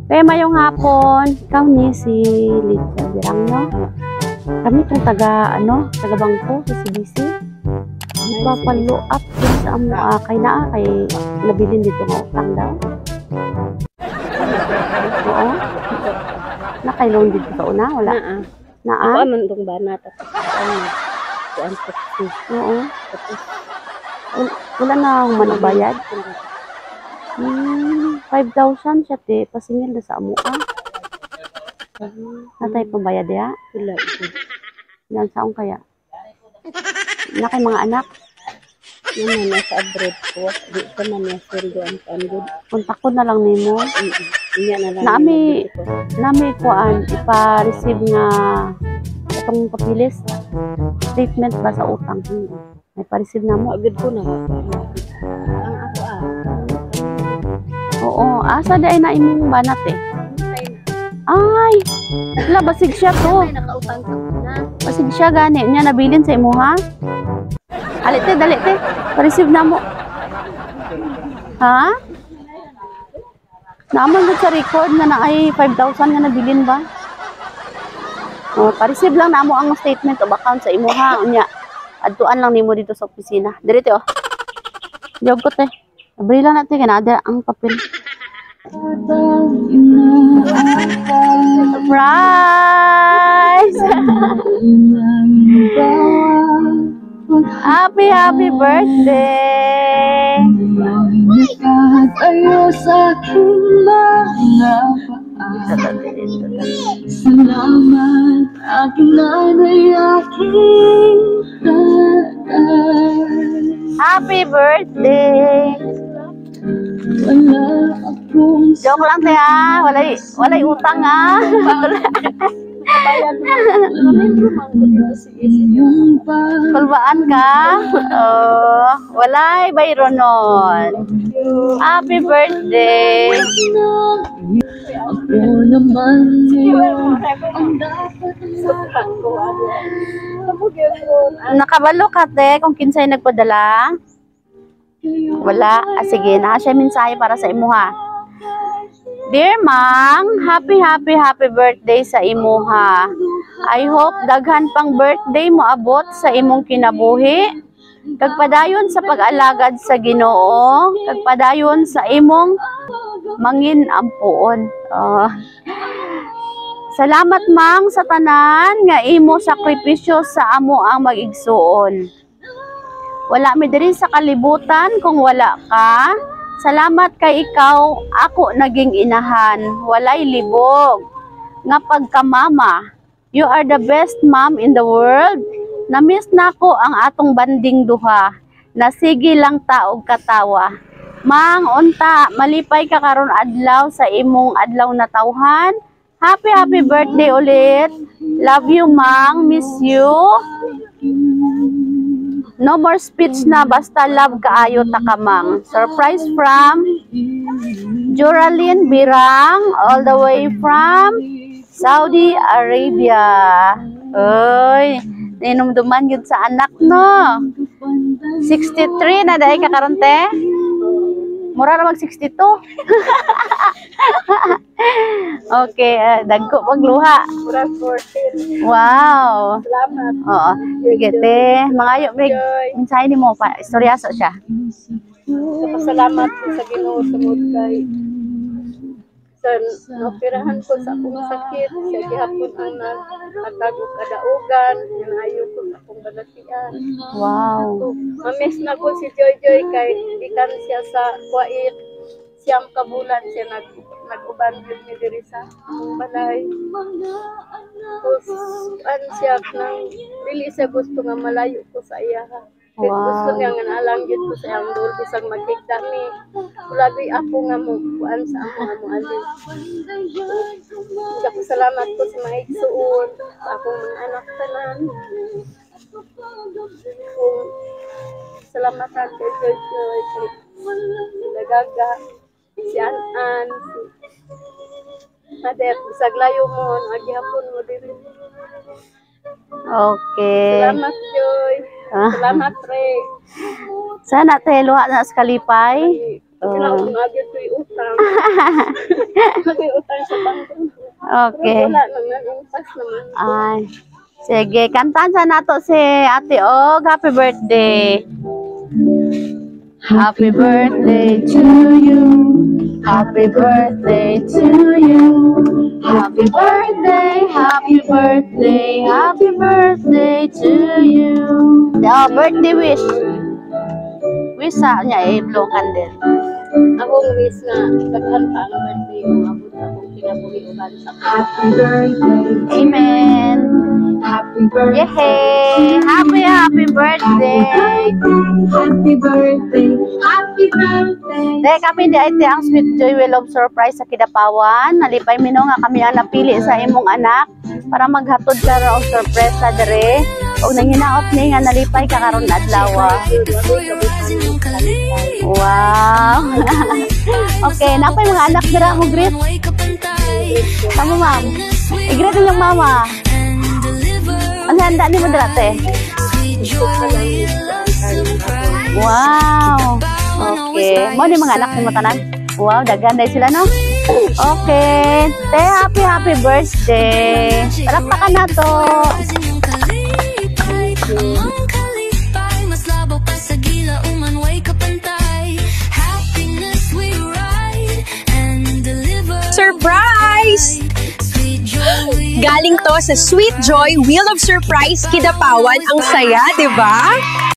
Kaya mayong hapon, ikaw ni si Lydia Birang, no? Kami itong taga bangko, sa CBC. Nagpapalo up din sa amo, kay nabilin dito ng utang daw. Oo. Nakailong dito sa una, wala? Naa? Ako man itong banat at kuan taxi. Oo. Wala na akong manabayad. 5,000 siya, te. Pasingil na sa amo, Natay pambayad ya? Wala. Yan, saan kaya? Na kay mga anak? Yan na, nasa abroad ko. Di ka man na sweldo ang pandod. Kontak ko na lang nimo. Iya na lang. Nami kuan ipa-receive nga itong papilis. Statement ba sa utang? May pa-receive na mo. Agad ko na. Ang ako Oo, asa day na imong banat eh. Ay, wala, basig siya to. May nakautang ka na. Basig siya gani. Nya nabilin sa imo, ha? Dali te. Pa-receive na mo. Ha? Naman doon sa record na ay 5,000 nga nabilin ba? O, pa-receive lang na mo ang statement of account sa imo, ha? Unya, adtuan lang nimo dito sa opisina. Direte, oh. Jog ko, te. Abri lang natin, kanada ang papel. Surprise! Happy birthday! Salamat aking nanay, aking tatay. Happy birthday! Wala akong Joke lang te ha. Walay utang ha. Kulbaan ka? Oh, walay bayro nun. Happy birthday. Ako naman ngayon ang dapat Nakabalo ka te kung kinsay nagpadala? Wala. Sige na siya mensahe para sa imo ha. Dear Mang, happy birthday sa imo ha. I hope daghan pang birthday mo abot sa imong kinabuhi. Kagpadayon sa pag-alagad sa Ginoo, kagpadayon sa imong mangin ampuon. Salamat Mang sa tanan nga imo sakripisyo sa amo ang mag-igsuon. Wala mi diri sa kalibutan kung wala ka. Salamat kay ikaw, ako naging inahan. Walay libog. Nga pagkamama, you are the best mom in the world. Namiss na ko ang atong banding duha. Nasige lang taog katawa. Mang, unta, malipay ka karon adlaw sa imong adlaw na tawhan. Happy birthday ulit. Love you, Mang. Miss you. No more speech na, basta love kaayo takamang. Surprise from Joraline Birang, all the way from Saudi Arabia. Oy, ninumduman yun sa anak, no? 63 na dahil kakaroon, te? Mura na mag-62. Okay, dagko pagluha. Mura 14. Wow. Salamat. Oo. Sige, te. Mga mensahe ni mo pa. Istoryaso siya. Salamat po sa Ginoo tungod kay sa operahan ko sa akong sakit, sa gihapon ang nagtago kadaugan, nanayo ko sa akong balatian. Wow. Mamiss na ko si Joy kay ikan siya sa Kuwait. Siyam kabulan siya nag-uban yun ni diri sa akong balay. Tapos, siya nang dili siya gusto nga malayo ko sa iya. Wow. Gusto niya nga nalang yun ko sa iyang doon bisang magkikta mi. Ulabi ako nga mo kuan sa amo ali. Salamat ko sa mga igsuon, sa akong mga anak tanan. Salamat kay Joy, kay Nagaga, si An, si Madet, saglayo mo, agyapon mo diri. Okay. Salamat, Joy. Salamat, Ray. Sana te luha na sa kalipay. Kailangan ko agad ko yung utang. Utang Okay. Wala nang nag-impas naman. Ay. Sige, kantaan sa nato si Ate Og. Happy birthday. Happy birthday to you. Happy birthday to you. Happy birthday, happy birthday, happy birthday to you. Oh, birthday wish. Wish sa niya i-blow candle. Akong wish nga, daghan pa ang birthday ko. Abot akong kinabuhi uban sa Happy birthday. Amen. Happy birthday. Yay! Happy birthday! Happy birthday. Happy birthday. Dahil kami di ay ang Sweet Joy Will of Surprise sa Kidapawan. Nalipay mino nga kami ang napili sa imong anak para maghatod ka raw og sorpresa dere. Og nanginaot ni nga nalipay ka karon adlaw. Wow! Okay, napay mga anak dira mo greet. Kamu ma'am. I-greet yung mama. Ano handa ni mo dira te? Wow! Okay. Mo ni mga anak ni mo tanan? Wow, daghan day sila no? Okay. Te, happy birthday. Palakpakan na to. Surprise! Galing to sa Sweet Joy Wheel of Surprise Kidapawan. Ang saya, di ba?